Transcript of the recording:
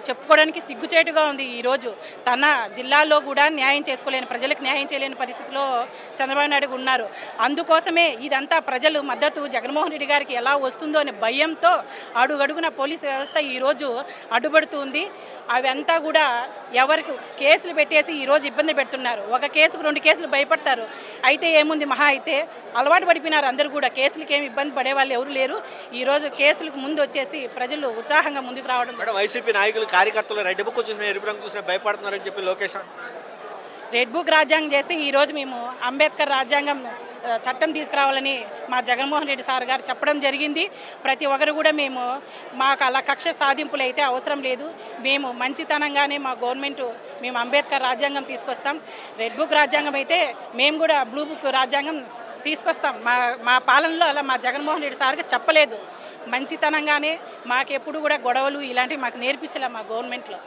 చెప్పుకోవడానికి సిగ్గుచేటుగా ఉంది. ఈరోజు తన జిల్లాలో కూడా న్యాయం చేసుకోలేని, ప్రజలకు న్యాయం చేయలేని పరిస్థితిలో చంద్రబాబు నాయుడు ఉన్నారు. అందుకోసమే ఇదంతా ప్రజలు మద్దతు జగన్మోహన్ రెడ్డి గారికి ఎలా వస్తుందో అనే భయంతో అడుగడుగున పోలీసు వ్యవస్థ ఈరోజు అడ్డుపడుతుంది. అవంతా కూడా ఎవరికి కేసులు పెట్టేసి ఈరోజు ఇబ్బంది పెడుతున్నారు. ఒక కేసుకు 2 కేసులు భయపడతారు. అయితే ఏముంది, మహా అయితే అలవాటు పడిపోయినారు అందరూ కూడా. కేసులకి ఏమి ఇబ్బంది పడే వాళ్ళు ఎవరు లేరు. ఈరోజు కేసులకు ముందు వచ్చేసి ప్రజలు ఉత్సాహంగా ముందుకు రావడం. మేడం, వైసీపీ నాయకులు కార్యకర్తలు రెడ్ బుక్ చూసిన, ఎరుపు రంగు చూసిన భయపడుతున్నారని చెప్పి లోకేష్ రెడ్ బుక్ రాజ్యాంగం చేస్తే ఈరోజు మేము అంబేద్కర్ రాజ్యాంగం చట్టం తీసుకురావాలని మా జగన్మోహన్ రెడ్డి సార్ గారు చెప్పడం జరిగింది. ప్రతి ఒక్కరు కూడా మాకు అలా కక్ష సాధింపులు అయితే అవసరం లేదు. మేము మంచితనంగానే మా మేము అంబేద్కర్ రాజ్యాంగం తీసుకొస్తాం. రెడ్ బుక్ రాజ్యాంగం అయితే మేము కూడా బ్లూ బుక్ రాజ్యాంగం తీసుకొస్తాం. మా పాలనలో అలా మా జగన్మోహన్ రెడ్డి సార్గా చెప్పలేదు. మంచితనంగానే మాకెప్పుడు కూడా గొడవలు ఇలాంటివి మాకు నేర్పించలే మా గవర్నమెంట్లో.